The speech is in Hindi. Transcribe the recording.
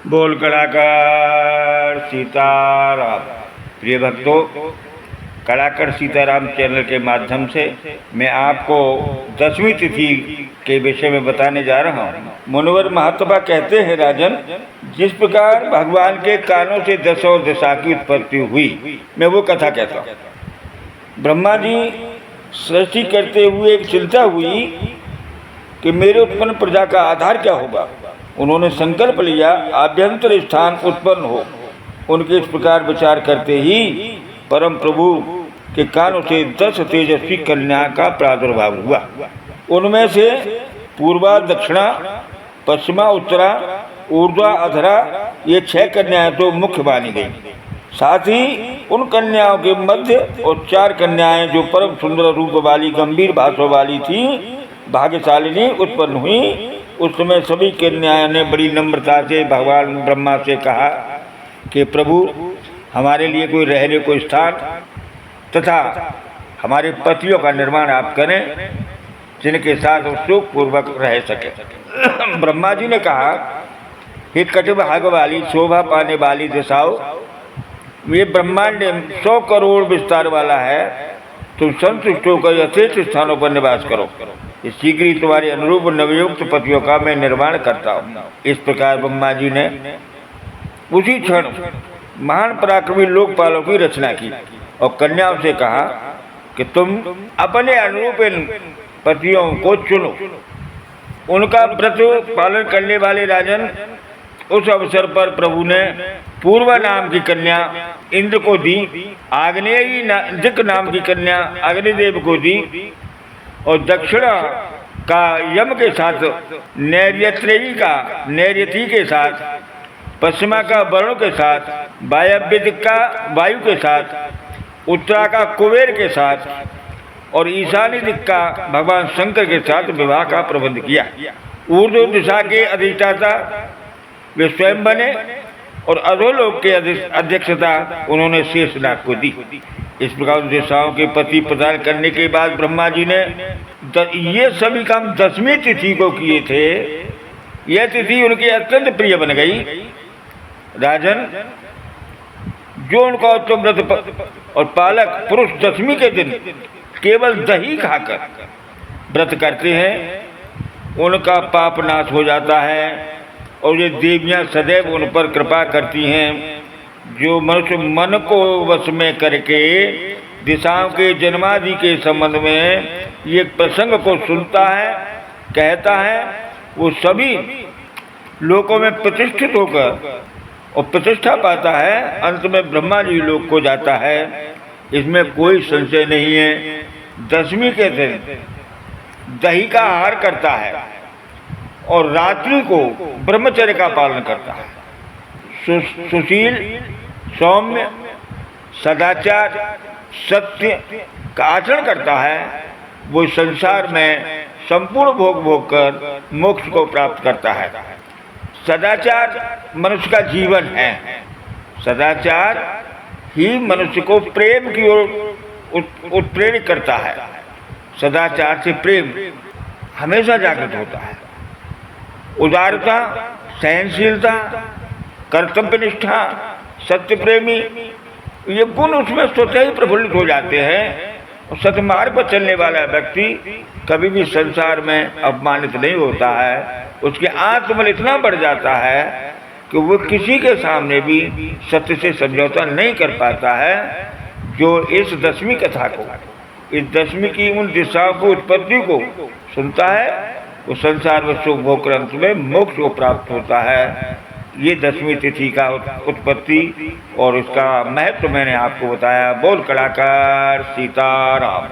बोल कलाकार सीताराम। प्रिय भक्तों, कलाकार सीताराम चैनल के माध्यम से मैं आपको 10वीं तिथि के विषय में बताने जा रहा हूँ। मुनिवर महात्मा कहते हैं, राजन, जिस प्रकार भगवान के कानों से दसों दिशा की उत्पत्ति हुई, मैं वो कथा कहता हूँ। ब्रह्मा जी सृष्टि करते हुए एक चिंता हुई कि मेरे उत्पन्न प्रजा का आधार क्या होगा। उन्होंने संकल्प लिया आभ्यंतर स्थान उत्पन्न हो। उनके इस प्रकार विचार करते ही परम प्रभु के कानों से 10 तेजस्वी कन्या का प्रादुर्भाव हुआ। उनमें से पूर्वा, दक्षिणा, पश्चिमा, उत्तरा, ऊर्ध्वा, अधरा, ये 6 कन्याएं तो मुख्य मानी गई। साथ ही उन कन्याओं के मध्य और 4 कन्याएं जो परम सुंदर रूप वाली, गंभीर भाषा वाली थी, भाग्यशालिनी उत्पन्न हुई। उस समय सभी कन्याओं ने बड़ी नम्रता से भगवान ब्रह्मा से कहा कि प्रभु, हमारे लिए कोई रहने को स्थान तथा हमारे पतियों का निर्माण आप करें, जिनके साथ सुख पूर्वक रह सके। ब्रह्मा जी ने कहा, हे कटिभाग वाली, शोभा पाने वाली दिशाओं, ये ब्रह्मांड 100 करोड़ विस्तार वाला है। तुम संतुष्ट होकर यथेष्ट स्थानों पर निवास करो। शीघ्र ही तुम्हारे अनुरूप नवयुक्त पतियों का मैं निर्माण करता हूँ। इस प्रकार ब्रह्मा जी ने उसी क्षण महान पराक्रमी लोकपालों की रचना की और कन्याओं से कहा कि तुम अपने अनुरूप इन पतियों को चुनो। उनका व्रत पालन करने वाले राजन, उस अवसर पर प्रभु ने पूर्वा नाम की कन्या इंद्र को दी, आग्नेयी दिक् नाम की कन्या अग्निदेव को दी और दक्षिणा का यम के साथ, नैर्यत्रेयी का नैर्यति के साथ, पश्चिमा का वरुण के साथ, वायव्य दिक् का वायु के साथ, उत्तरा का कुबेर के साथ और ईशानी दिक् का भगवान शंकर के साथ विवाह का प्रबंध किया। ऊर्ध्व दिशा के अधिष्ठाता वे स्वयं बने और अधोलोक के अध्यक्षता उन्होंने शेषनाग को दी। इस प्रकार दिशाओं के पति प्रदान करने के बाद ब्रह्मा जी ने ये सभी काम 10वीं तिथि को किए थे। यह तिथि उनके अत्यंत प्रिय बन गई। राजन, जो उनका उत्तम व्रत और पालक पुरुष 10वीं के दिन केवल दही खाकर व्रत करते हैं, उनका पाप नाश हो जाता है और ये देवियां सदैव उन पर कृपा करती हैं। जो मनुष्य मन को वश में करके दिशाओं के जन्मादि के संबंध में ये प्रसंग को सुनता है, कहता है, वो सभी लोकों में प्रतिष्ठित होकर और प्रतिष्ठा पाता है। अंत में ब्रह्मा जी लोक को जाता है, इसमें कोई संशय नहीं है। 10वीं के दिन दही का आहार करता है और रात्रि को ब्रह्मचर्य का पालन करता है। सुशील, सौम्य, सदाचार, सत्य का आचरण करता है, वो संसार में संपूर्ण भोग कर मोक्ष को प्राप्त करता है। सदाचार मनुष्य का जीवन है। सदाचार ही मनुष्य को प्रेम की ओर उत्प्रेरित करता है। सदाचार से प्रेम हमेशा जागृत होता है। उदारता, सहनशीलता, कर्तव्यनिष्ठा, सत्य प्रेमी, ये गुण उसमें स्वतः ही प्रफुल्लित हो जाते हैं। और सतमार्ग पर चलने वाला व्यक्ति कभी भी संसार में अपमानित नहीं होता है। उसके आत्मबल इतना बढ़ जाता है कि वो किसी के सामने भी सत्य से समझौता नहीं कर पाता है। जो इस 10वीं कथा को, इस 10वीं की उन दिशाओं को, उत्पत्ति को सुनता है, वो संसार में सुख भोग अंत में मोक्ष को प्राप्त होता है। ये 10वीं तिथि का उत्पत्ति और इसका महत्व मैंने आपको बताया। बोल कलाकार सीताराम।